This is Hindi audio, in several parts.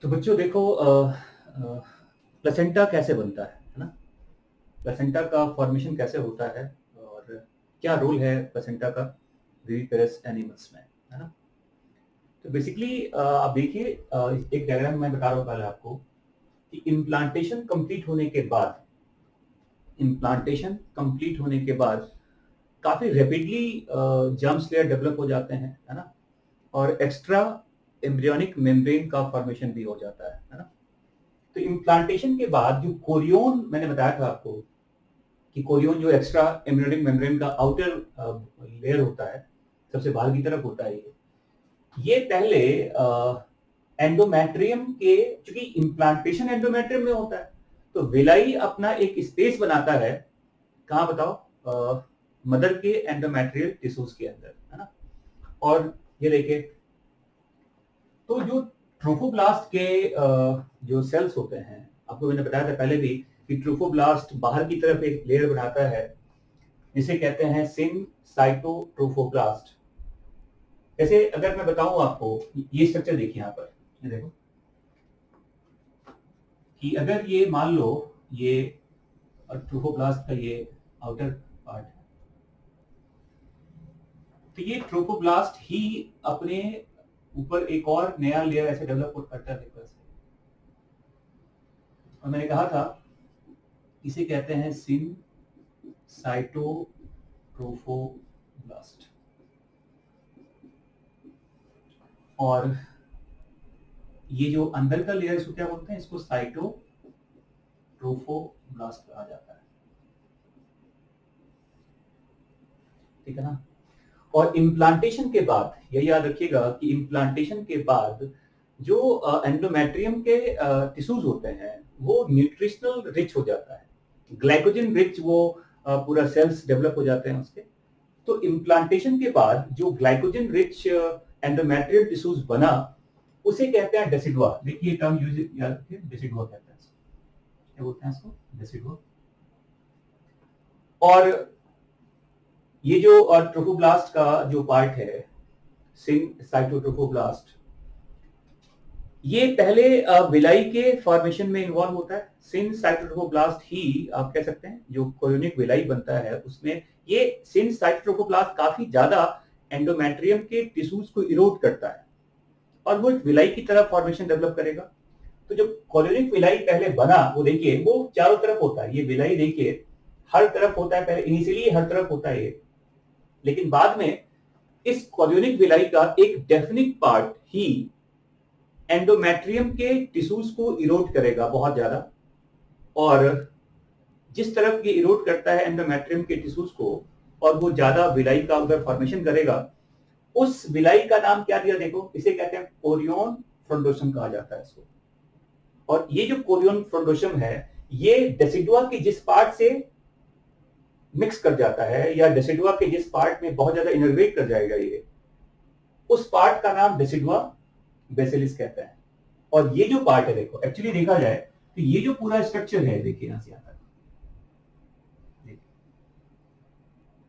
तो बच्चों देखो प्लेसेंटा कैसे बनता है ना? प्लेसेंटा का फॉर्मेशन कैसे होता है और क्या रोल है प्लेसेंटा का विविपेरस एनिमल्स में, है ना? तो बेसिकली आप देखिए, एक डायग्राम मैं बता रहा हूँ पहले आपको कि इम्प्लांटेशन कंप्लीट होने के बाद काफी रैपिडली जर्म्स लेयर डेवलप हो जाते हैं, है ना? और एक्स्ट्रा एम्ब्रियोनिक मेम्ब्रेन का फॉर्मेशन भी हो जाता है ना? तो इम्प्लांटेशन के बाद जो कोरियोन मैंने बताया था आपको कि कोरियोन जो एक्स्ट्रा एम्ब्रियोनिक मेम्ब्रेन का आउटर लेयर होता है, सबसे बाहर की तरफ होता है, ये पहले एंडोमेट्रियम के, चूंकि इम्प्लांटेशन एंडोमेट्रियम में होता है तो विलाई अपना एक स्पेस बनाता है, कहाँ बताओ? मदर के एंडोमेट्रियल टिश्यूज के अंदर, है ना? और ये देखिए, तो जो ट्रोफोब्लास्ट के जो सेल्स होते हैं, आपको मैंने बताया था पहले भी कि ट्रोफोब्लास्ट बाहर की तरफ एक लेयर बनाता है जिसे कहते हैं सिनसाइटोट्रोफोब्लास्ट। जैसे अगर मैं बताऊं आपको, ये स्ट्रक्चर देखिए यहाँ पर, ये देखो कि अगर ये मान लो ये ट्रोफोब्लास्ट का ये आउटर पार्ट है, तो ये ट्रोफोब्लास्ट ही अपने ऊपर एक और नया लेयर ऐसे डेवलप करता है, देखो ऐसे। और मैंने कहा था इसे कहते हैं सिनसाइटोट्रोफोब्लास्ट। और ये जो अंदर का लेयर, इसको क्या बोलते हैं? इसको साइटोट्रोफोब्लास्ट कहा जाता है, ठीक है ना? और इम्प्लांटेशन के बाद ये याद रखिएगा कि इम्प्लांटेशन के बाद जो एंडोमेट्रियम के टिश्यूज होते हैं वो न्यूट्रिशनल रिच हो जाता है, ग्लाइकोजन रिच, वो पूरा सेल्स डेवलप हो जाते हैं उसके। तो इम्प्लांटेशन के बाद जो ग्लाइकोजन रिच एंडोमेट्रियल टिश्यूज बना उसे कहते हैं डेसिडुआ। देखिए टर्म यूज याद रखिए, डेसिडुआ कहते हैं, क्या बोलते हैं इसको? डेसिडुआ। और ये जो ट्रोफोब्लास्ट का जो पार्ट है, सिनसाइटोट्रोफोब्लास्ट, ये पहले विलाई के फॉर्मेशन में इन्वॉल्व होता है। सिनसाइटोट्रोफोब्लास्ट ही आप कह सकते हैं जो कोरियोनिक विलाई बनता है उसमें ये सिनसाइटोट्रोफोब्लास्ट काफी ज्यादा एंडोमेट्रियम के टिश्यूज को इरोड करता है और वो एक विलाई की तरह फॉर्मेशन डेवलप करेगा। तो जो कोरियोनिक विलाई पहले बना वो देखिए वो चारों तरफ होता है, ये विलाई देखिए हर तरफ होता है, पहले इनिशियली हर तरफ होता है ये, लेकिन बाद में इस कोरियोनिक विलाई का एक डेफिनिट पार्ट ही एंडोमेट्रियम के टिश्यूज को इरोड करेगा बहुत ज्यादा। और जिस तरफ ये इरोड करता है एंडोमेट्रियम के टिश्यूज को और वो ज्यादा विलाई का उधर फॉर्मेशन करेगा, उस विलाई का नाम क्या दिया देखो, इसे कहते हैं कोरियोन फ्रोंडोसम कहा जाता है इसको। और ये जो कोरियोन फ्रोंडोसम है ये डेसिडुआ के जिस पार्ट से मिक्स कर जाता है या डेसिडुआ के जिस पार्ट में बहुत ज्यादा इनर्वेट कर जाएगा ये, उस पार्ट का नाम डेसिडुआ बेसिलिस कहते हैं। और ये जो पार्ट है देखो, एक्चुअली देखा जाए तो ये जो पूरा स्ट्रक्चर है, देखिए यहां से यहां तक,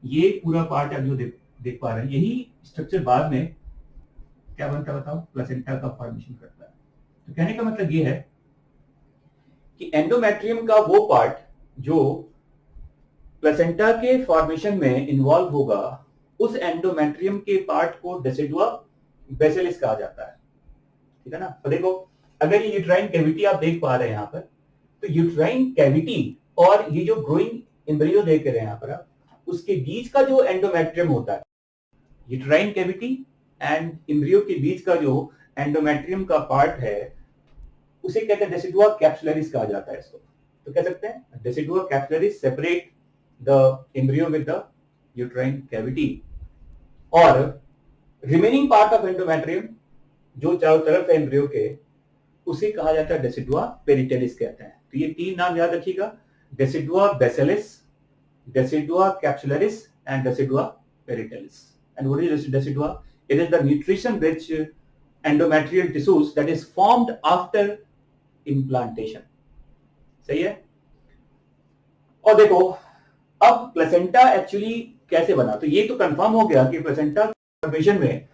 ये पूरा पार्ट आप जो देख पा रहे हैं, यही स्ट्रक्चर बाद में क्या बनता है बताओ? प्लेसेंटा का फॉर्मेशन करता है। तो कहने का मतलब ये है कि एंडोमेट्रियम का वो पार्ट जो प्लेसेंटा के फॉर्मेशन में इन्वॉल्व होगा, उस एंडोमेट्रियम के पार्ट को डेसिडुआ बेसिलिस कहा जाता है, ठीक है ना? तो देखो, अगर ये यूट्राइन कैविटी आप देख पा रहे हैं यहाँ पर, तो यूट्राइन कैविटी और ये जो ग्रोइंग एम्ब्रियो देख रहे हैं यहाँ पर आप, उसके बीच का जो एंडोमेट्रियम होता है, यूट्राइन कैविटी एंड एम्ब्रियो के बीच का जो एंडोमेट्रियम का पार्ट है उसे कहते हैं डेसिडुआ कैप्सुलरिस कहा जाता है इसको। तो कह सकते हैं decidua capsularis separate the embryo with the uterine cavity, और रिमेनिंग पार्ट ऑफ एंडोमेट्रियम जो चारों तरफ है एम्ब्रियो के, उसे कहा जाता है डेसिडुआ पेरिटेलिस कहते हैं। तो ये तीन नाम याद रखिएगा, decidua basalis, decidua capsularis and decidua parietalis. And what is decidua? It is the nutrition rich endometrial tissues that is formed after implantation। सही है? और देखो अब प्लेसेंटा एक्चुअली कैसे बना, तो ये तो कंफर्म हो गया कि प्लेसेंटा फॉर्मेशन में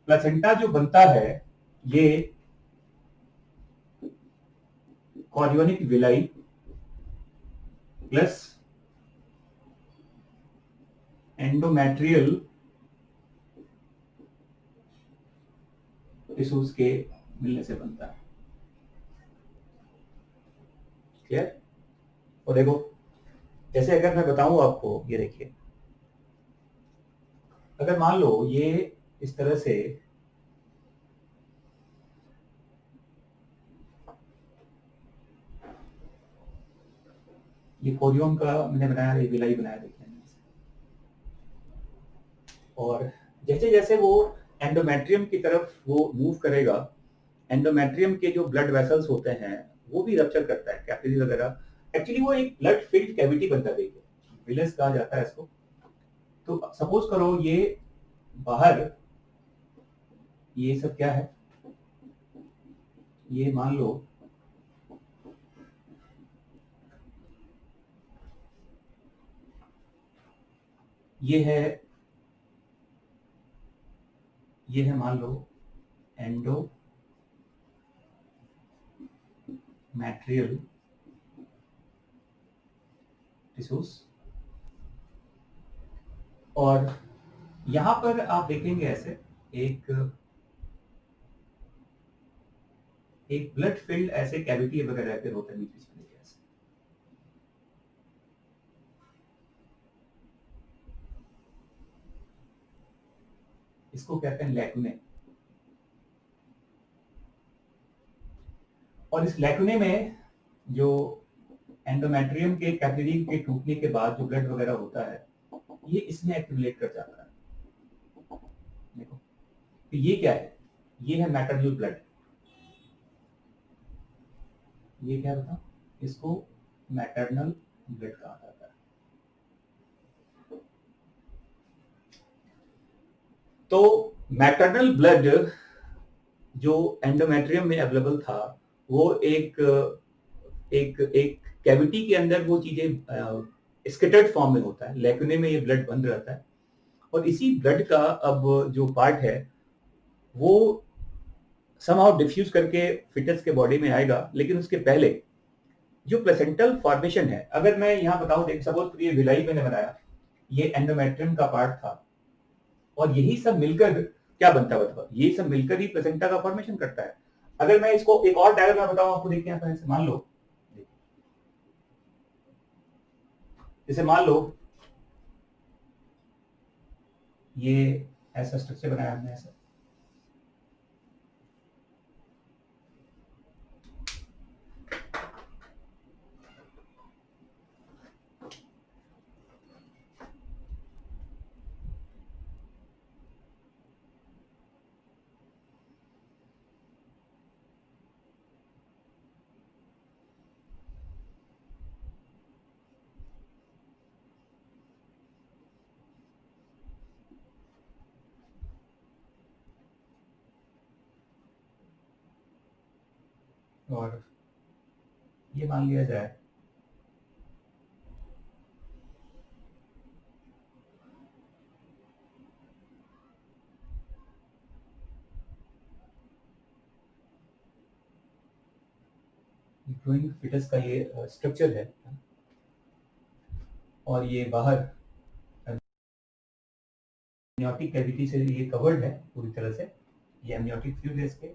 प्लेसेंटा जो बनता है ये chorionic villi plus endometrial tissues के मिलने से बनता है। क्लियर? और देखो, जैसे अगर मैं बताऊं आपको, ये देखिए, अगर मान लो ये इस तरह से ये कोरियन का मैंने बनाया, ये विलाई बनाया, देखिए, और जैसे जैसे वो एंडोमेट्रियम की तरफ वो मूव करेगा, एंडोमेट्रियम के जो ब्लड वेसल्स होते हैं वो भी रप्चर करता है, कैपिलरी वगैरह। एक्चुअली वो एक ब्लड फिल्ड कैविटी बनता है, देखिए, विलस कहा जाता है इसको। तो सपोज करो ये बाहर, ये सब क्या है, ये मान लो ये है मान लो एंडोमेट्रियल टिश्यूज, और यहां पर आप देखेंगे ऐसे एक ब्लड फिल्ड ऐसे कैविटी वगैरह रहते होते हैं बीच में, ऐसे। इसको कहते हैं लैकुने। और इस लैकुने में जो एंडोमेट्रियम के कैपिलरी के टूटने के बाद जो ब्लड वगैरह होता है, ये इसमें एक्यूमुलेट कर जाता है। देखो, तो ये क्या है, ये है मैटरनल ब्लड। ये क्या बताओ, इसको मैटरनल ब्लड कहा जाता है। तो मैटरनल ब्लड जो एंडोमेट्रियम में अवेलेबल था, वो एक एक एक कैविटी के अंदर वो चीजें स्कैटर्ड फॉर्म में होता है, लैकुने में ये ब्लड बंद रहता है। और इसी ब्लड का अब जो पार्ट है वो समहाउ डिफ्यूज करके फिटस के बॉडी में आएगा, लेकिन उसके पहले जो प्लेसेंटल फॉर्मेशन है, अगर मैं यहाँ बताऊं, देख सपोज ये विलाई मैंने बनाया, ये एंडोमेट्रियम का पार्ट था, और यही सब मिलकर क्या बनता है, मतलब ये सब मिलकर ही प्लेसेंटा का फॉर्मेशन करता है। अगर मैं इसको एक और डायग्राम में बताऊं आपको, देखिए यहाँ पर मान लो, जैसे मान लो ये ऐसा स्ट्रक्चर बनाया हमने ऐसा, और ये मान लिया जाए ग्रोइंग फिटस का ये स्ट्रक्चर है, और ये बाहर एमनियोटिक कैविटी से ये कवर्ड है पूरी तरह से, ये एमनियोटिक फ्लूइड है इसके,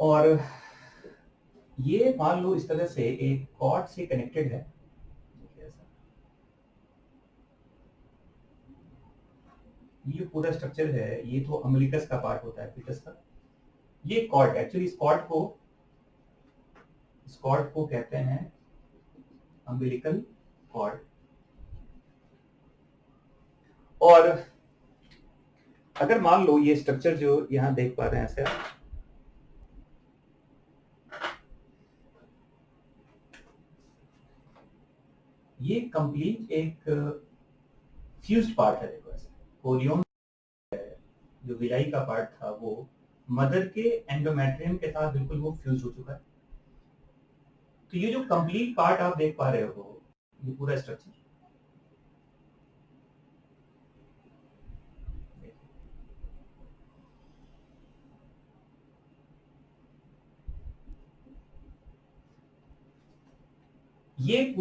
और ये मान लो इस तरह से एक कॉर्ड से कनेक्टेड है, ये पूरा स्ट्रक्चर है, ये तो अम्बिलिकस का पार्ट होता है फिटस का। ये कॉर्ड, एक्चुअली इस कॉर्ड को कहते हैं अम्बिलिकल कॉर्ड। और अगर मान लो ये स्ट्रक्चर जो यहां देख पा रहे हैं ऐसे, ये कंप्लीट एक फ्यूज्ड पार्ट है, देखो ऐसे कोरियन जो विलाई का पार्ट था वो मदर के एंडोमेट्रियम के साथ बिल्कुल वो फ्यूज हो चुका है। तो ये जो कंप्लीट पार्ट आप देख पा रहे हो, ये पूरा स्ट्रक्चर, ये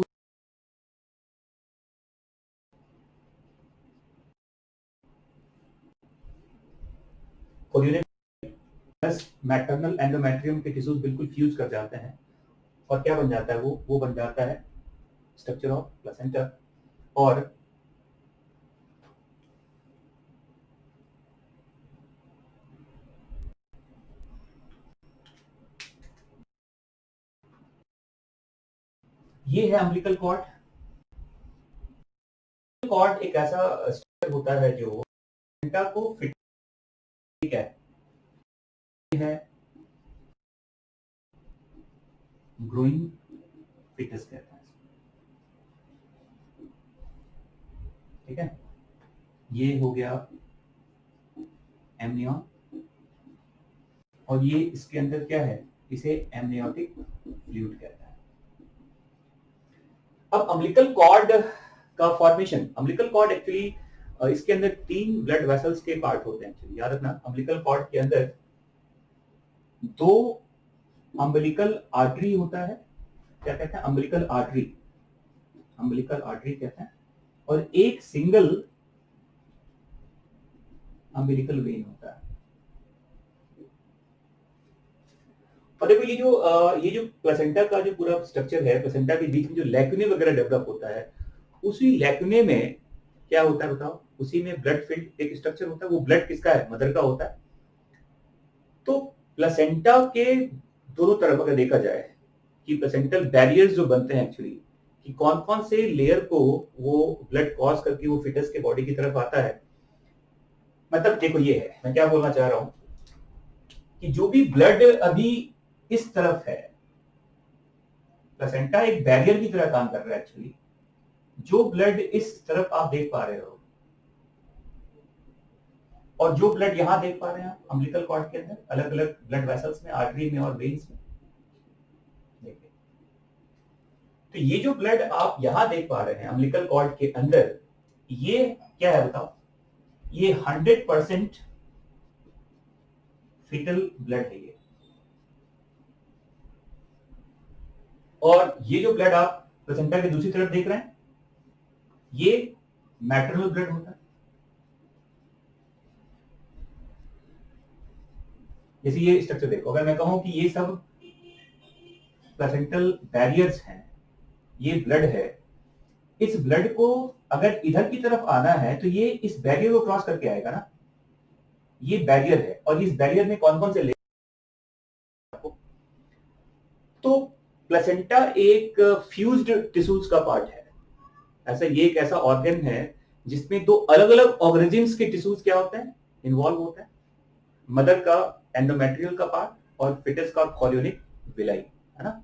मैटरनल एंडोमेट्रियम के टिश्यूज बिल्कुल फ्यूज कर जाते हैं और क्या बन जाता है, वो बन जाता है स्ट्रक्चर ऑफ प्लेसेंटा। और ये है अम्बिलिकल कॉर्ड। कॉर्ड एक ऐसा स्ट्रक्चर होता है जो प्लेसेंटा को फिट है ग्रोइंग फिटस कहते हैं, ठीक है। ये हो गया एमनियन और ये इसके अंदर क्या है, इसे एमनियोटिक फ्लूइड कहता है। अब अम्बिलिकल कॉर्ड का फॉर्मेशन, अम्बिलिकल कॉर्ड एक्चुअली इसके अंदर 3 ब्लड वेसल्स के पार्ट होते हैं। एक्चुअली याद रखना, अम्बिलिकल कॉर्ड के अंदर 2 अम्बिलिकल आर्टरी होता है, क्या कहते हैं, अम्बिलिकल आर्टरी, अम्बिलिकल आर्टरी कहते हैं, और एक सिंगल अम्बिलिकल वेन होता है। और देखो ये जो प्लेसेंटा का जो पूरा स्ट्रक्चर है, प्लेसेंटा के बीच में जो लैक्यूने वगैरह डेवलप होता है, उसी लैक्यूने में क्या होता है बताओ, उसी में ब्लड फिल्ड एक स्ट्रक्चर होता है। वो ब्लड किसका है, मदर का होता है। तो प्लेसेंटा के दोनों तरफ अगर देखा जाए कि प्लेसेंटल बैरियर्स जो बनते हैं एक्चुअली, कि कौन कौन से लेयर को वो ब्लड क्रॉस करके वो फिटस के बॉडी की तरफ आता है, मतलब देखो ये है, मैं क्या बोलना चाह रहा हूं कि जो भी ब्लड अभी इस तरफ है, प्लेसेंटा एक बैरियर की तरह काम कर रहा है एक्चुअली। जो ब्लड इस तरफ आप देख पा रहे हो और जो ब्लड यहां देख पा रहे हैं आप अम्बिलिकल कॉर्ड के अंदर, अलग अलग ब्लड वेसल्स में, आर्टरी में और वेन्स में, देखिए। तो ये जो ब्लड आप यहां देख पा रहे हैं अम्बिलिकल कॉर्ड के अंदर, ये क्या है बताओ, ये 100% फीटल ब्लड है ये। और ये जो ब्लड आप प्लेसेंटा की दूसरी तरफ देख रहे हैं, ये मैटरनल ब्लड होता है। जैसे ये स्ट्रक्चर देखो, अगर मैं कहूं कि ये सब प्लेसेंटल बैरियर्स हैं, ये ब्लड है, इस ब्लड को अगर इधर की तरफ आना है तो ये इस बैरियर को क्रॉस करके आएगा ना, ये बैरियर है। और इस बैरियर में कौन कौन से लेयर, तो प्लेसेंटा एक फ्यूज्ड टिश्यूज का पार्ट है। ऐसा ये एक ऐसा ऑर्गन है जिसमें 2 अलग अलग ऑर्गेनिजम्स के टिश्यूज क्या होते हैं, इन्वॉल्व होते हैं। मदर का एंडोमेट्रियल का पार्ट और फिटस का कॉरियोनिक विलाई, है ना।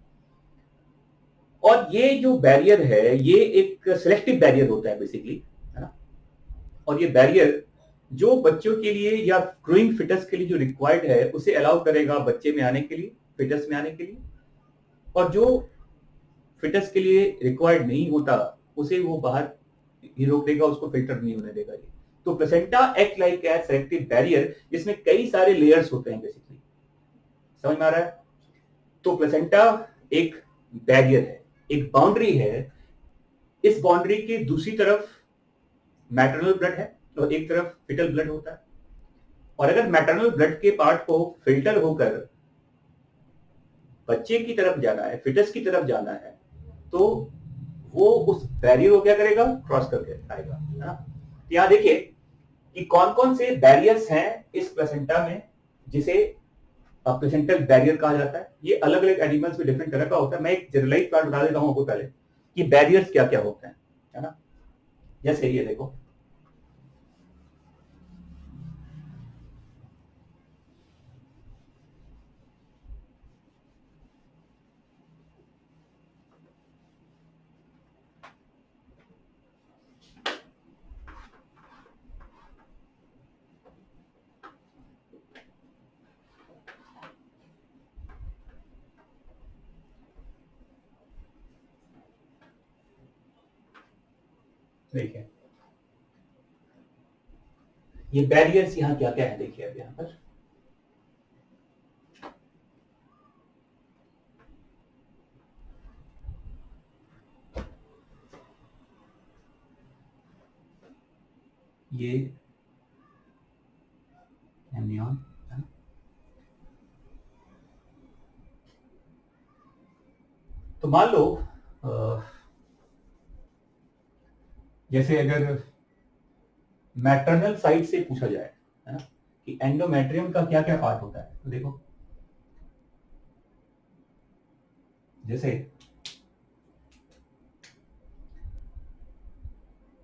और ये जो बैरियर है ये एक सिलेक्टिव बैरियर होता है बेसिकली, है ना। और ये बैरियर जो बच्चों के लिए या ग्रोइंग फिटस के लिए जो रिक्वायर्ड है उसे अलाउ करेगा बच्चे में आने के लिए, फिटस में आने के लिए। और जो फिटस के लिए रिक्वायर्ड नहीं होता उसे वो बाहर ही रोक देगा, उसको फिल्टर नहीं होने देगा ये। तो placenta act like a selective barrier जिसमें कई सारे लेयर्स होते हैं बेसिकली, समझ में आ रहा है। तो प्लेसेंटा एक बैरियर है, एक बाउंड्री है। इस बाउंड्री की दूसरी तरफ मैटरनल ब्लड है और एक तरफ फिटल ब्लड होता है। और अगर मैटरनल ब्लड के पार्ट को फिल्टर होकर बच्चे की तरफ जाना है, फिटस की तरफ जाना है, तो वो उस बैरियर को क्या करेगा, क्रॉस करके आएगा, है ना। यहां देखिए कि कौन कौन से बैरियर्स हैं इस प्लेसेंटा में जिसे प्लेसेंटल बैरियर कहा जाता है। ये अलग अलग एनिमल्स में डिफरेंट तरह का होता है। मैं एक जनरलाइज बात बता देता हूं आपको पहले कि बैरियर्स क्या क्या होते हैं, है ना। जैसे ये देखो, देखिए ये बैरियर्स यहाँ क्या क्या है, देखिए अब यहाँ पर ये एमनियन है ना। तो मान लो जैसे अगर मैटरनल साइड से पूछा जाए, है ना, कि एंडोमेट्रियम का क्या क्या पार्ट होता है, तो देखो जैसे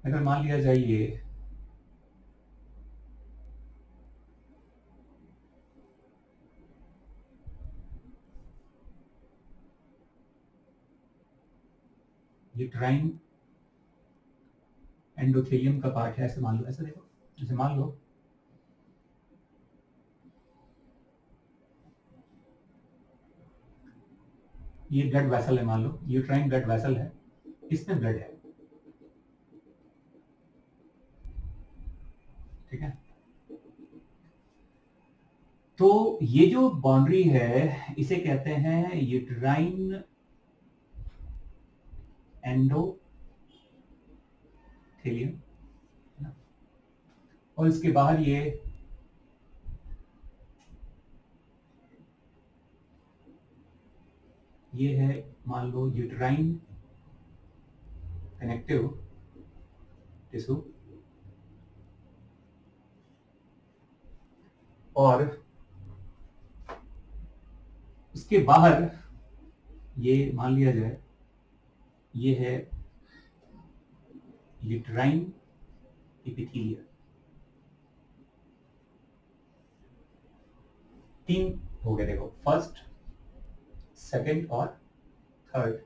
अगर मान लिया जाए ये ट्राइन एंडोथेलियम का पार्ट है, ऐसे मान लो, ऐसे देखो, जैसे मान लो ये ब्लड वेसल है, मान लो यूट्राइन ब्लड वेसल है, इसमें ब्लड है, ठीक है। तो ये जो बाउंड्री है इसे कहते हैं यूट्राइन एंडोथेलियम, और इसके बाहर ये है मान लो यूट्राइन कनेक्टिव टिश्यू, और उसके बाहर ये मान लिया जाए ये है यूट्राइन एपिथेलियम। तीन हो गए देखो, फर्स्ट, सेकंड और थर्ड।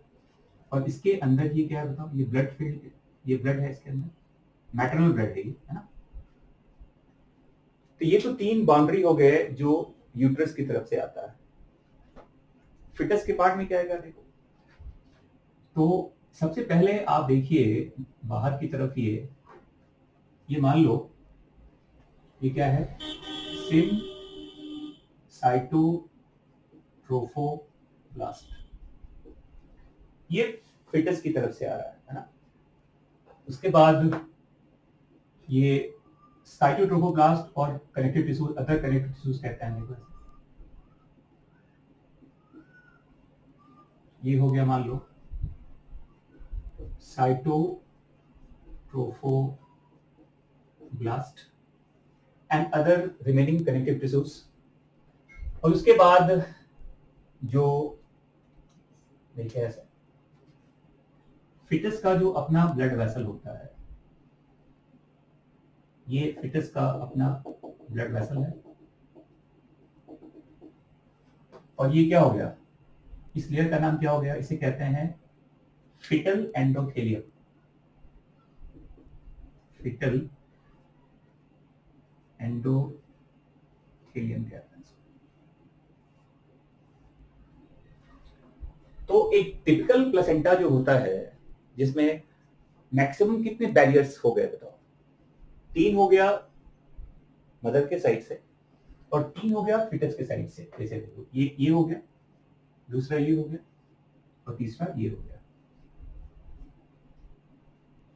और इसके अंदर ये क्या है बताओ, ये ब्लड फील्ड, ये ब्लड है इसके अंदर, मैटरनल ब्लड है ये, है ना। तो ये तो तीन बाउंड्री हो गए जो यूट्रस की तरफ से आता है। फिटस के पार्ट में क्या आएगा देखो, तो सबसे पहले आप देखिए बाहर की तरफ ये मान लो ये क्या है, सिम साइटोट्रोफोब्लास्ट, ये फिटस की तरफ से आ रहा है ना। उसके बाद ये साइटोट्रोफोब्लास्ट और connective tissues, other connective tissues कहते हैं देखो, ये हो गया मान लो cytotrophoblast and other remaining connective tissues. और उसके बाद जो देखिए ऐसा फिटस का जो अपना ब्लड वेसल होता है, ये फिटस का अपना ब्लड वेसल है, और ये क्या हो गया, इस लेयर का नाम क्या हो गया, इसे कहते हैं फिटल एंडोथेलियम, फिटल एंडोथेलियम कहते हैं। तो एक टिपिकल प्लेसेंटा जो होता है जिसमें मैक्सिमम कितने बैरियर्स हो गए बताओ, 3 हो गया मदर के साइड से और 3 हो गया फिटस के साइड से। जैसे देखो ये हो गया, दूसरा ये हो गया, और तीसरा ये हो गया,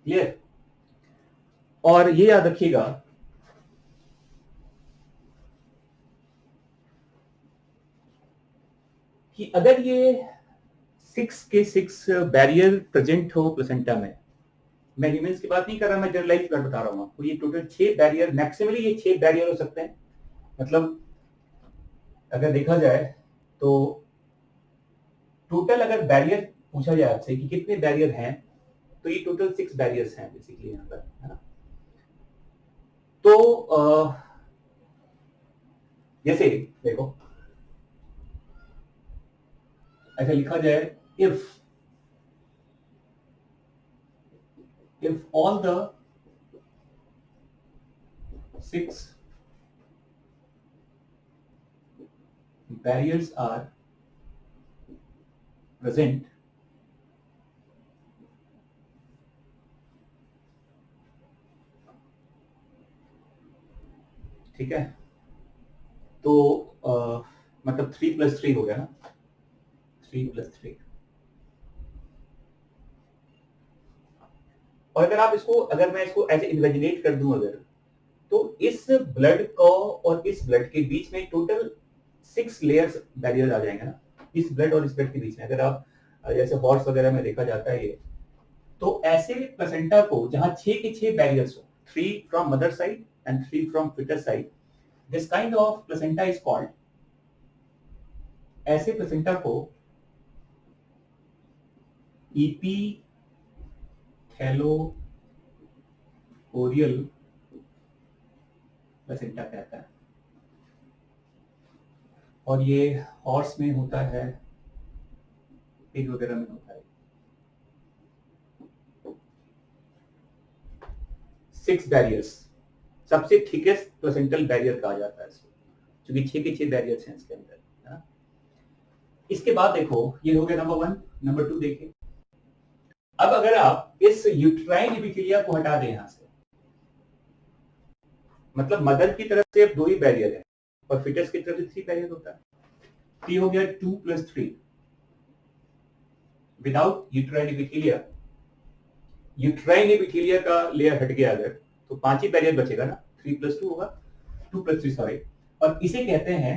क्लियर। और ये याद रखिएगा कि अगर ये 6 के 6 बैरियर प्रेजेंट हो प्लेसेंटा में, मैं ह्यूमंस की बात नहीं कर रहा, मैं जनरलाइज कर बता रहा हूँ आपको, ये टोटल 6 बैरियर, मैक्सिमली ये 6 बैरियर हो सकते हैं। मतलब अगर देखा जाए तो टोटल अगर बैरियर पूछा जाए आपसे कि कितने बैरियर हैं, तो ये टोटल 6 बैरियर्स हैं बेसिकली यहाँ पर, है ना। तो जैसे देखो ऐसा लिखा जाए, if all the 6 barriers are present, ठीक है, तो मतलब 3 + 3 हो गया ना, 3 + 3। और अगर मैं इसको ऐसे इमेजिनेट कर दूं, अगर तो इस ब्लड को और इस ब्लड के बीच में टोटल 6 लेयर्स बैरियर आ जाएंगे ना, इस ब्लड और इस ब्लड के बीच में। अगर आप जैसे हॉर्स वगैरह में देखा जाता है ये, तो ऐसे प्लेसेंटा को जहां 6 के 6 बैरियर्स हो, 3 from mother side and 3 from fetus side, this kind of placenta is called, ऐसे प्लेसेंटा को इपीथेलोकोरियल प्लेसेंटा कहता है। और ये हॉर्स में होता है, पिग वगैरह में होता है। 6 बैरियर्स, सबसे थिकेस्ट प्लेसेंटल बैरियर कहा जाता है इसको, क्योंकि 6 के 6 बैरियर्स हैं इसके अंदर। इसके बाद देखो, ये हो गया नंबर 1। नंबर 2 देखिए, अब अगर आप इस यूट्राइन एपिथेलिया को हटा दें यहां से, मतलब मदर की तरफ से अब 2 ही बैरियर है और फिटस की तरफ से 3 बैरियर होता है, तो ये हो गया 2 + 3। Without uterine epithelia, uterine epithelia का लेयर हट गया अगर, तो 5 ही बैरियर बचेगा ना, 3 + 2 होगा, 2 + 3 सॉरी। और इसे कहते हैं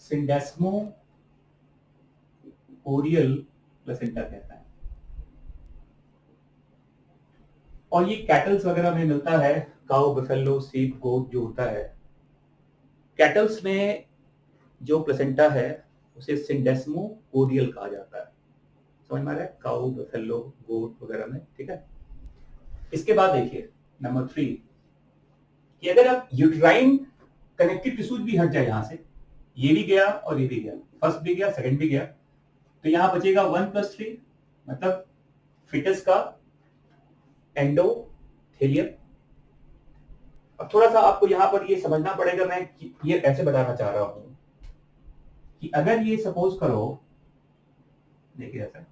सिंडेस्मोकोरियल प्लेसेंटा कहता है। और ये कैटल्स वगैरह में मिलता है, काउ, बफेलो, सीप, गोट जो होता है। कैटल्स में जो प्लेसेंटा है उसे सिंडेस्मोकोरियल कहा जाता है। समझ में आ रहा है? काउ, बफेलो, गोट वगैरह में, ठीक है। इसके बाद देखिए नंबर 3 कि अगर आप यूट्राइन कनेक्टिव टिश्यूज भी हट जाए यहां से, ये भी गया और ये भी गया, फर्स्ट भी गया, सेकंड भी गया, तो यहां बचेगा 1 + 3, मतलब फिटस का एंडोथेलियम। अब थोड़ा सा आपको यहां पर ये समझना पड़ेगा, मैं ये कैसे बताना चाह रहा हूं कि अगर ये सपोज करो, देखिए ऐसा,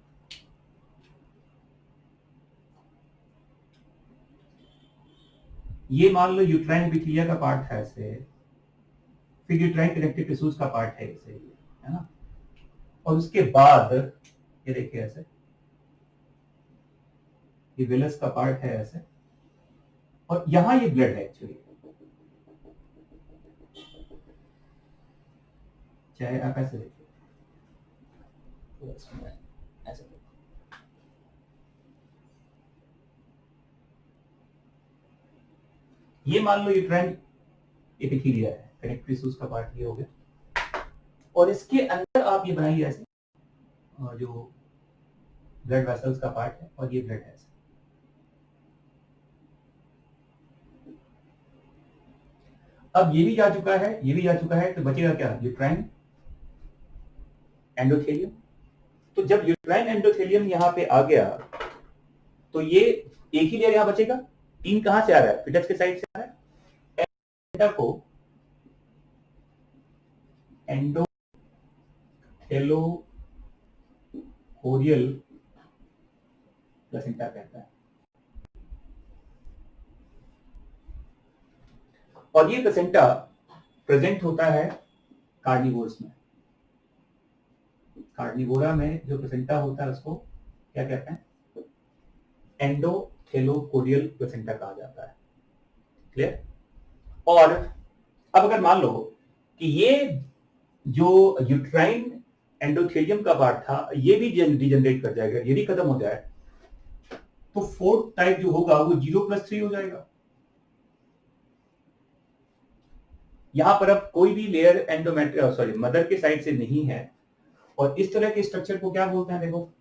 ये मान लो यूट्राइन एपिथेलिया का पार्ट है ऐसे, फिर यूट्राइन कनेक्टिव टिश्यूज का पार्ट है ऐसे, है ना। और उसके बाद ये देखिए ऐसे, ये विलस का पार्ट है ऐसे, और यहां ये ब्लड है एक्चुअली, चाहे आप ऐसे देखिए, ऐसे ये मान लो यूट्राइन एपिथेलिया है, कनेक्टिव टिश्यूज का पार्ट ये हो गया, और इसके अंदर आप ये बनाइए ऐसे, और जो ब्लड वेसल्स का पार्ट है, और ये ब्लड है ऐसे। अब ये भी जा चुका है, ये भी जा चुका है, तो बचेगा क्या? Uterine endothelium. तो जब यूट्राइन एंडोथेलियम यहाँ पे आ गया, तो ये एक ही लेयर यहाँ बचेगा। 3 कहां से आ रहा है? फिटस के साइड से आ रहा है। को एंडोथेलोकोरियल प्लेसेंटा कहता है। और ये प्लेसेंटा प्रेजेंट होता है कार्निवोर्स में। कार्निवोरा में जो प्लेसेंटा होता है उसको क्या कहते हैं? एंडोथेलोकोरियल प्लेसेंटा कहा जाता है। क्लियर? और अब अगर मान लो कि ये जो यूट्राइन एंडोथेलियम का पार्ट था, ये भी डिजेनरेट कर जाएगा, ये भी खत्म हो जाए, तो 4th टाइप जो होगा वो 0 + 3 हो जाएगा। यहां पर अब कोई भी लेयर मदर के साइड से नहीं है, और इस तरह के स्ट्रक्चर को क्या बोलते हैं? देखो,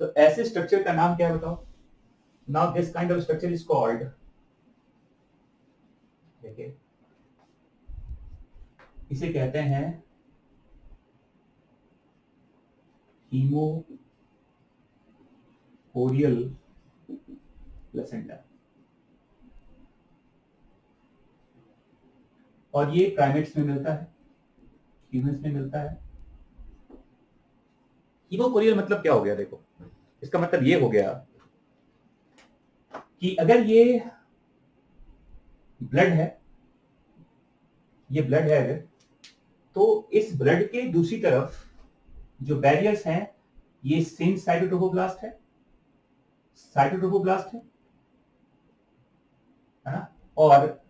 तो ऐसे स्ट्रक्चर का नाम क्या है बताओ? Now this kind of structure is called, देखिए इसे कहते हैं हीमोकोरियल प्लेसेंटा। और ये प्राइमेट्स में मिलता है, ह्यूमंस में मिलता है। हीमोकोरियल मतलब क्या हो गया? देखो, इसका मतलब ये हो गया कि अगर ये ब्लड है, ये ब्लड है अगर, तो इस ब्लड के दूसरी तरफ जो बैरियर्स हैं, ये सेम साइटोट्रोफोब्लास्ट है, साइटोट्रोफोब्लास्ट है, है ना। और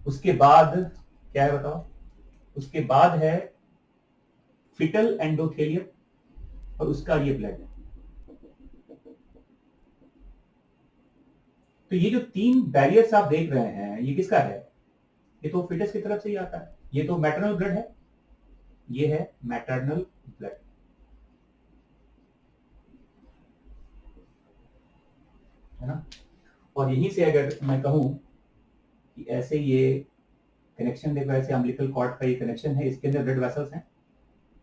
उसके बाद क्या है बताओ, उसके बाद है फिटल एंडोथेलियम और उसका ये ब्लड है। तो ये जो 3 बैरियर्स आप देख रहे हैं ये किसका है, ये तो फिटस की तरफ से ही आता है, ये तो मैटरनल ब्लड है, ये है मैटरनल ब्लड, है ना। और यहीं से अगर मैं कहूं कि ऐसे ये कनेक्शन देखो, ऐसे अम्बिलिकल कॉर्ड का ये कनेक्शन है, इसके अंदर ब्लड वेसल्स हैं,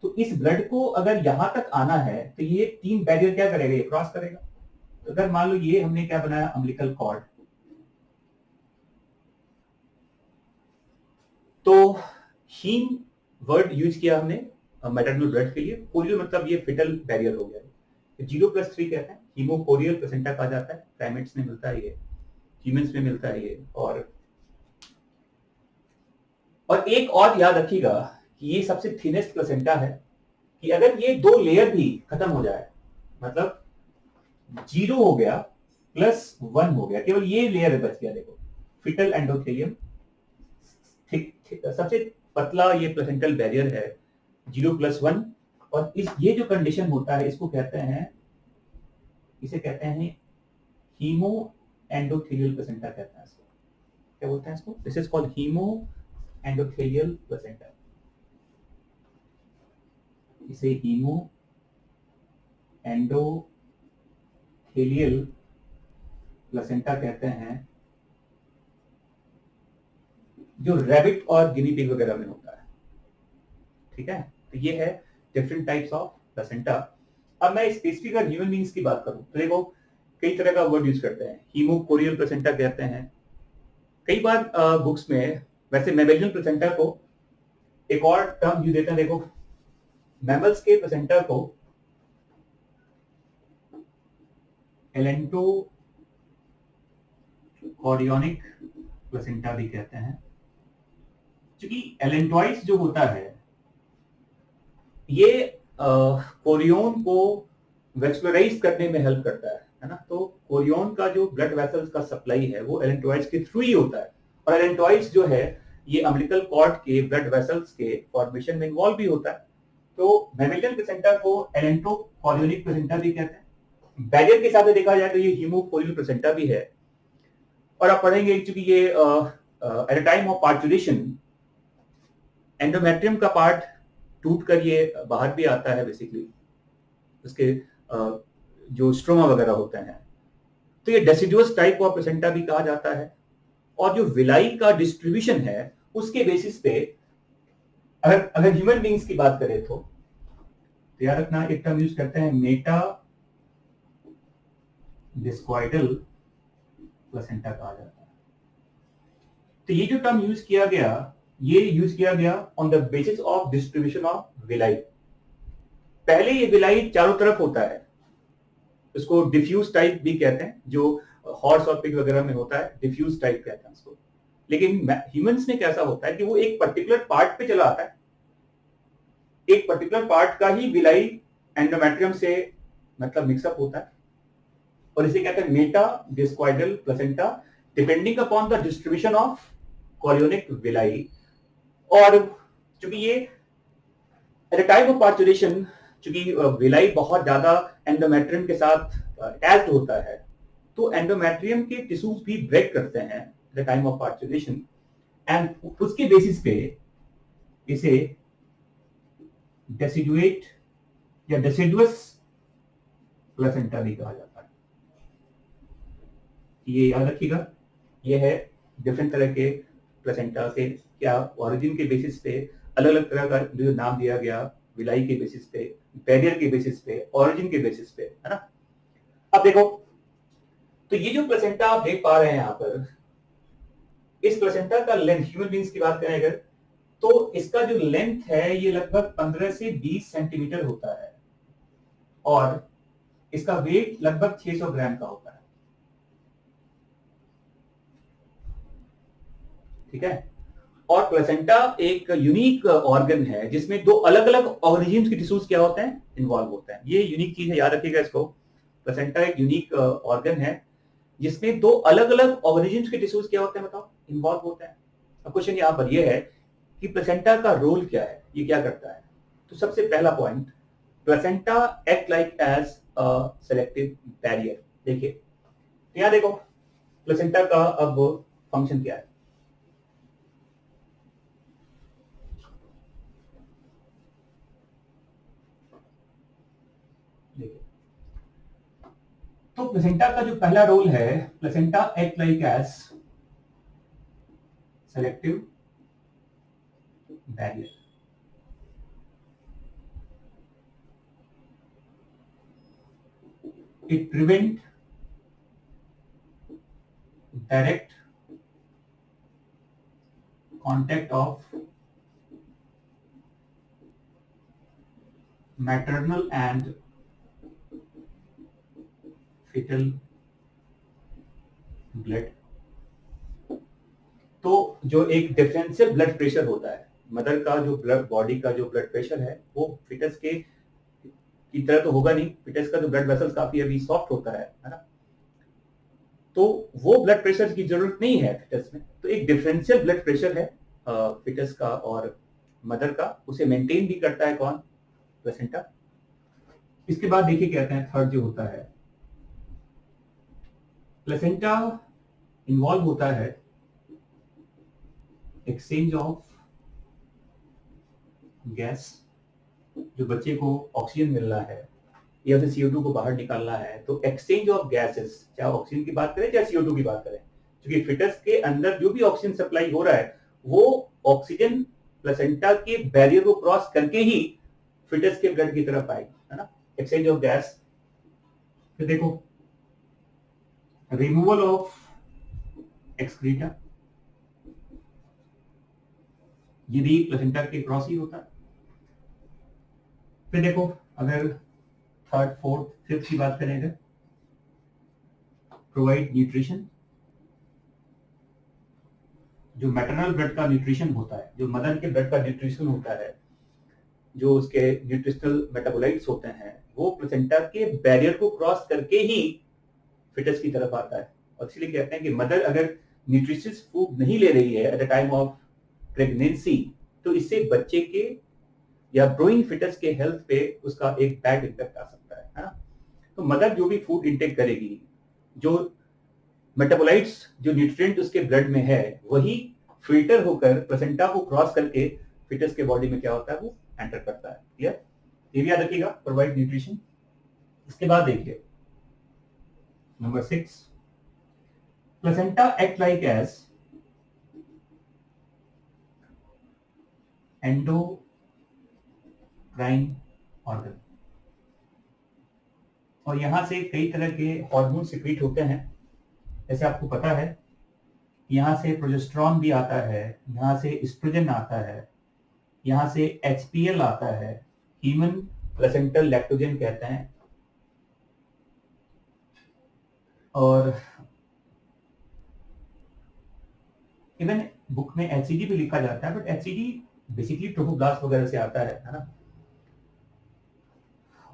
तो इस ब्लड को अगर यहां तक आना है तो ये 3 बैरियर क्या करेगा, ये क्रॉस करेगा। तो अगर मान लो ये हमने क्या बनाया अम्बिलिकल कॉर्ड, तो हीम वर्ड यूज किया हमने मैटरनल ब्लड के लिए, कोरियल मतलब ये फिटल बैरियर हो गया, 0+3 कहते हैं, हीमोकोरियल प्लेसेंटा कहा जाता है, प्राइमेट्स में मिलता है ये, ह्यूमंस में मिलता है ये। और एक और याद रखिएगा कि ये सबसे थिनेस्ट प्लेसेंटा है, कि अगर ये 2 लेयर भी खत्म हो जाए, मतलब 0 हो गया +1 हो गया, केवल ये लेयर बच गया, देखो फिटल एंडोथेलियम सबसे पतला ये प्लेसेंटल बैरियर है, 0+1, और ये जो कंडीशन होता है इसको कहते हैं, इसे कहते हैं हीमो एंडोथेलियल प्लेसेंटा कहते हैं इसको, क्या बोलते हैं इसको, this is called haemo endothelial placenta, इसे हीमो एंडोथेलियल प्लेसेंटा कहते हैं, जो रैबिट और गिनी पिग वगैरह में होता है, ठीक है। तो ये है डिफरेंट टाइप्स ऑफ प्लेसेंटा। अब मैं स्पेसिफिक ह्यूमन बीइंग्स की बात करूं तो देखो कई तरह का वर्ड यूज करते हैं, हीमोकोरियल प्लेसेंटा कहते हैं, कई बार बुक्स में, वैसे मैमेलियन प्लेसेंटा को एक और टर्म यूज देते हैं, देखो मैमल्स के प्लेसेंटा को एलेंटोकोरियोनिक प्लेसेंटा भी कहते हैं, क्योंकि एलेंटॉइड्स जो होता है ये कोरियोन को वेस्कुलराइज करने में हेल्प करता है ना। तो कोरियोन का जो ब्लड वेसल्स का सप्लाई है वो एलेंटॉइड्स के थ्रू ही होता है, और एलेंटॉइड्स जो है ये अम्बिलिकल कॉर्ड के ब्लड वेसल्स के फॉर्मेशन में इन्वॉल्व भी होता है। तो मैमेलियन प्लेसेंटा को एलेंटोकोरियोनिक प्लेसेंटा भी कहते हैं। बैरियर के हिसाब से देखा जाए तो ये हीमोकोरियल प्लेसेंटा भी है। और आप पढ़ेंगे क्योंकि ये at the time of parturition endometrium का पार्ट टूट कर ये बाहर भी आता है, बेसिकली उसके जो स्ट्रोमा वगैरह होते हैं, तो ये डेसिडुअस टाइप ऑफ प्लेसेंटा भी कहा जाता है। और जो विलाई का डिस्ट्रीब्यूशन है उसके बेसिस पे अगर ह्यूमन बीइंग्स की बात करें तो याद रखना एक टर्म यूज करते हैं मेटा डिस्क्वाइडल प्लेसेंटा कहा जाता है। तो ये जो टर्म यूज किया गया, ये यूज किया गया on the basis of distribution of villi. पहले ये विलाई चारों तरफ होता है, इसको डिफ्यूज टाइप भी कहते हैं, जो हॉर्स और पिग वगैरह में होता है डिफ्यूज टाइप कहते हैं उसको। लेकिन ह्यूमंस में कैसा होता है कि वो एक पर्टिकुलर पार्ट पे चला आता है, एक पर्टिकुलर पार्ट का ही विलाई एंडोमेट्रियम से मतलब मिक्सअप होता है, और इसे कहते हैं meta discoidal placenta, depending upon the distribution of chorionic villi. और चूंकि ये at the time of parturition, चूंकि विलाई बहुत ज्यादा एंडोमेट्रियम के साथ अटैच्ड होता है, तो एंडोमेट्रियम के टिश्यूज भी ब्रेक करते हैं eight the time of parturition, and उसके बेसिस पे इसे डेसिडुएट या डेसिडुअस प्लेसेंटा भी कहा जाता है। ये याद रखिएगा, ये है डिफरेंट तरह के प्लेसेंटा से क्या ओरिजिन के बेसिस पे अलग अलग तरह का जो नाम दिया गया, विलाई के बेसिस पे, बैरियर के बेसिस पे, ओरिजिन के बेसिस पे, है ना। अब देखो, तो ये जो प्लेसेंटा आप देख पा रहे हैं यहाँ पर, इस प्लेसेंटा का लेंथ, ह्यूमन बीइंग्स की बात करें अगर, तो इसका जो लेंथ है ये लगभग 15 से 20 सेंटीमीटर होता है, और इसका वेट लगभग 600 ग्राम का होता है, ठीक है। और प्लेसेंटा एक यूनिक ऑर्गन है जिसमें 2 अलग अलग ऑर्गेनिज्म के टिश्यूज क्या होते हैं, इन्वॉल्व होते हैं। ये यूनिक चीज है, याद रखिएगा इसको। प्लेसेंटा एक यूनिक ऑर्गन है जिसमें दो अलग अलग ऑर्गेनिजम्स के टिश्यूज क्या होते हैं बताओ, इन्वॉल्व होते हैं। अब क्वेश्चन यहाँ पर यह है कि प्लेसेंटा का रोल क्या है, ये क्या करता है। तो सबसे पहला point, placenta act like as a selective barrier. देखिए यहाँ देखो प्लेसेंटा का अब फंक्शन क्या है। देखिए तो प्लेसेंटा का जो पहला रोल है, placenta act like as selective barrier. It prevent direct contact of maternal and fetal blood। तो जो एक डिफरेंशियल ब्लड प्रेशर होता है, मदर का जो ब्लड बॉडी का जो ब्लड प्रेशर है वो फिटस के की तरह तो होगा नहीं। फिटस का जो ब्लड वेसल्स काफी अभी सॉफ्ट होता है ना, तो वो ब्लड प्रेशर की जरूरत नहीं है फिटस में। तो एक डिफरेंशियल ब्लड प्रेशर है फिटस का और मदर का, उसे मेंटेन भी करता है कौन, प्लेसेंटा। इसके बाद देखिए कहते हैं थर्ड जो होता है, प्लेसेंटा इन्वॉल्व होता है एक्सचेंज ऑफ गैस, जो बच्चे को ऑक्सीजन मिल रहा है या फिर CO2 को बाहर निकालना है, तो एक्सचेंज ऑफ गैसेस, चाहे ऑक्सीजन की बात करें चाहे CO2 की बात करें, क्योंकि फिटस के अंदर जो भी ऑक्सीजन सप्लाई हो रहा है वो ऑक्सीजन प्लेसेंटा के बैरियर को क्रॉस करके ही फिटस के ब्लड की तरफ आएगी, है ना, एक्सचेंज ऑफ गैस। फिर देखो रिमूवल ऑफ एक्सक्रीटा, ये भी प्लेसेंटा के क्रॉस ही होता है। फिर देखो अगर थर्ड फोर्थ फिफ्थ की बात करें, अगर प्रोवाइड न्यूट्रिशन, जो मैटरनल ब्लड का न्यूट्रिशन होता है, जो मदर के ब्लड का न्यूट्रिशन होता है, जो उसके न्यूट्रिशनल मेटाबोलाइट्स होते हैं, वो प्लेसेंटा के बैरियर को क्रॉस करके ही फिटस की तरफ आता है। और इसलिए कहते हैं कि मदर अगर न्यूट्रिशियस फूड नहीं ले रही है eight the time of pregnancy, तो इससे बच्चे के या ग्रोइंग फिटस के हेल्थ पे उसका एक बैड इम्पैक्ट आ सकता है ना। तो मदर जो भी फूड इंटेक करेगी, जो मेटाबोलाइट्स, जो न्यूट्रिएंट उसके ब्लड में है, वही फिल्टर होकर प्लेसेंटा को क्रॉस करके फिटस के बॉडी में क्या होता है, वो एंटर करता है। क्लियर, ये भी याद रखिएगा, प्रोवाइड न्यूट्रिशन। इसके बाद देखिए number 6, placenta act like as endocrine organ, और यहां से कई तरह के हार्मोन सिक्रीट होते हैं। जैसे आपको पता है यहां से प्रोजेस्टेरॉन भी आता है, यहां से एस्ट्रोजन आता है, यहां से HPL आता है, ह्यूमन प्लेसेंटल लैक्टोजन कहते हैं। और इवन बुक में HCG भी लिखा जाता है, बट HCG बेसिकली ट्रोफोब्लास्ट वगैरह से आता है ना।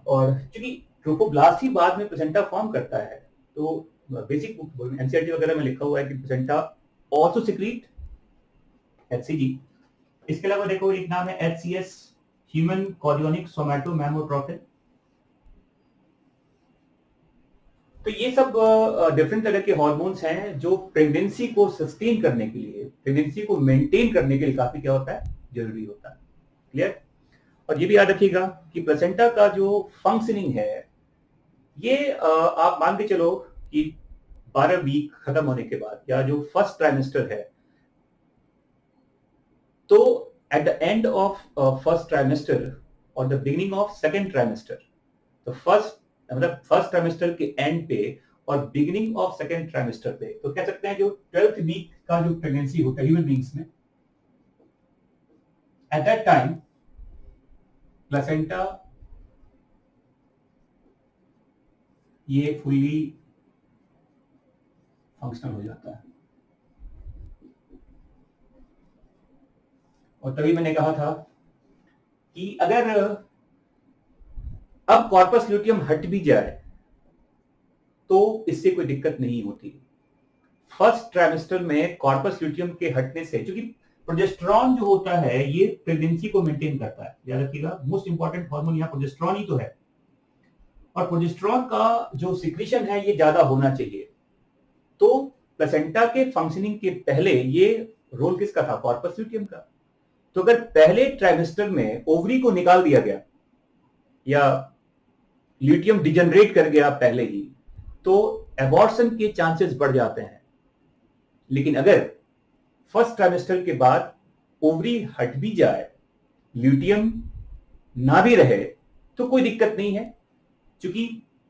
और क्योंकि ट्रोफोब्लास्ट ही बाद में प्लेसेंटा फॉर्म करता है, तो बेसिक बुक NCERT वगैरह में लिखा हुआ है कि प्लेसेंटा आल्सो सिक्रीट HCG। इसके अलावा देखो एक नाम है HCS, ह्यूमन कॉरियोनिक सोमैटोमैमोट्रोफिन। तो ये सब डिफरेंट तरह के हार्मोन्स हैं जो प्रेगनेंसी को सस्टेन करने के लिए, प्रेगनेंसी को मेंटेन करने के लिए काफी क्या होता है, जरूरी होता है। क्लियर। और ये भी याद रखिएगा कि प्लेसेंटा का जो फंक्शनिंग है, ये आप मान के चलो कि 12 वीक खत्म होने के बाद या जो फर्स्ट ट्राइमेस्टर है, तो at the end of first trimester और the beginning of second trimester, तो मतलब फर्स्ट ट्राइमेस्टर के एंड पे और बिगिनिंग ऑफ सेकेंड ट्राइमेस्टर पे, तो कह सकते हैं जो 12th वीक का जो प्रेगनेंसी होता है ह्यूमन बींग्स में, एट दैट टाइम प्लेसेंटा ये फुल्ली फंक्शनल हो जाता है। और तभी मैंने कहा था कि अगर अब कॉर्पस ल्यूटियम हट भी जाए तो इससे कोई दिक्कत नहीं होती। फर्स्ट ट्राइमेस्टर में कॉर्पस ल्यूटियम के हटने से, क्योंकि प्रोजेस्टेरॉन जो होता है ये प्रेगनेंसी को मेंटेन करता है, याद रखिएगा मोस्ट इंपॉर्टेंट हार्मोन यहाँ प्रोजेस्टेरॉन ही तो है, और प्रोजेस्टेरॉन का जो सिक्रीशन है ये ज्यादा होना चाहिए। तो प्लेसेंटा के फंक्शनिंग के पहले ये रोल किसका था? कॉर्पस ल्यूटियम का। तो अगर पहले ट्राइमेस्टर में ओवरी को निकाल दिया गया या ल्यूटियम डिजनरेट कर गया पहले ही, तो एबॉर्शन के चांसेस बढ़ जाते हैं। लेकिन अगर फर्स्ट ट्राइमेस्टर के बाद ओवरी हट भी जाए, ल्यूटियम ना भी रहे, तो कोई दिक्कत नहीं है, क्योंकि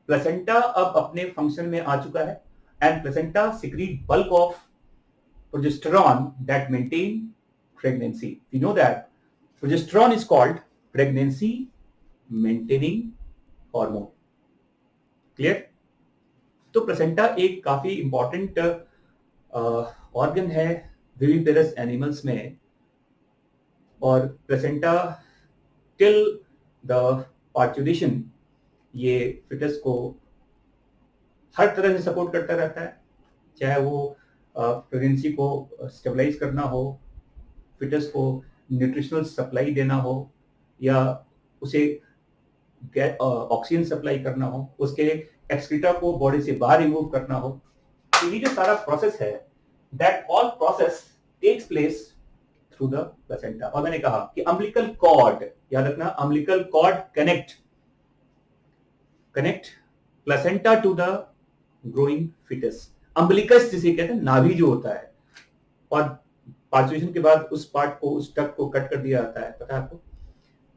प्लेसेंटा अब अपने फंक्शन में आ चुका है and placenta secrete bulk of progesterone that maintain pregnancy. We know that progesterone is called pregnancy maintaining hormone. Clear? तो प्लेसेंटा एक काफी इंपॉर्टेंट ऑर्गन है विविपेरस एनिमल्स में, और प्लेसेंटा टिल द पार्चुरेशन ये फिटस को हर तरह से सपोर्ट करता रहता है, चाहे वो प्रेगनेंसी को स्टेबलाइज करना हो, फिटस को न्यूट्रिशनल सप्लाई देना हो, या उसे ऑक्सीजन सप्लाई करना हो, उसके एक्सक्रीटा को बॉडी से बाहर रिमूव करना हो। तो ये जो सारा प्रोसेस है, that all process takes place through the placenta. और मैंने कहा कि अम्बिलिकल कॉर्ड, याद रखना, umbilical cord connect placenta to the growing fetus. Umbilicus जिसे कहते हैं नाभि जो होता है, और पार्चुरेशन के बाद उस पार्ट को, उस टक को कट कर दिया जाता है, पता है आपको।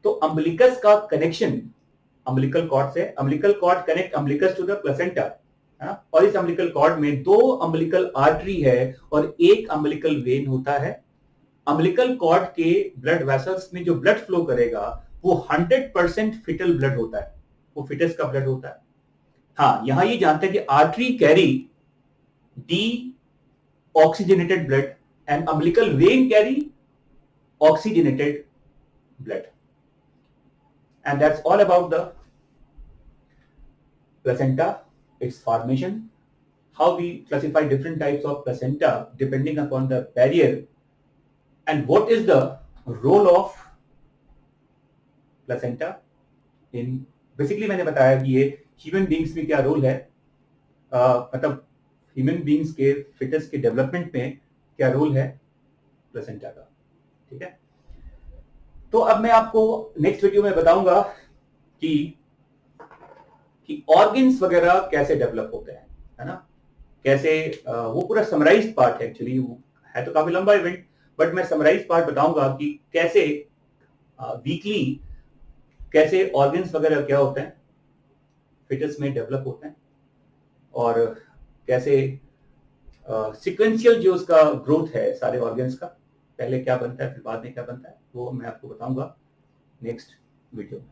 तो अम्बिलिकस का कनेक्शन अम्बिलिकल कॉर्ड से, umbilical cord connect umbilicus to the placenta, और इस अम्बिलिकल कॉर्ड में 2 अम्बिलिकल आर्टरी है और 1 अम्बिलिकल वेन होता है। अम्बिलिकल कॉर्ड के ब्लड वेसल्स में जो ब्लड फ्लो करेगा वो 100% फिटल ब्लड होता है, वो फिटस का ब्लड होता है। हाँ, यहां ये जानते हैं कि artery carry deoxygenated blood and umbilical vein carry oxygenated blood, and that's all about the placenta, its formation, how we classify different types of placenta depending upon the barrier, and what is the role of placenta in, basically मैंने बताया कि ये ह्यूमन बींग्स में क्या रोल है, मतलब ह्यूमन बींग्स के फिटस के डेवलपमेंट में क्या रोल है प्लेसेंटा का। ठीक है, तो अब मैं आपको नेक्स्ट वीडियो में बताऊंगा कि ऑर्गन्स वगैरह कैसे डेवलप होते हैं, है ना, कैसे वो पूरा समराइज्ड पार्ट है, एक्चुअली है तो काफी लंबा इवेंट, बट मैं समराइज्ड पार्ट बताऊंगा कि कैसे वीकली कैसे ऑर्गन्स वगैरह क्या होते हैं फिटस में डेवलप होते हैं, और कैसे सीक्वेंशियल जो उसका ग्रोथ है सारे ऑर्गन्स का, पहले क्या बनता है फिर बाद में क्या बनता है, वो मैं आपको बताऊंगा नेक्स्ट वीडियो में।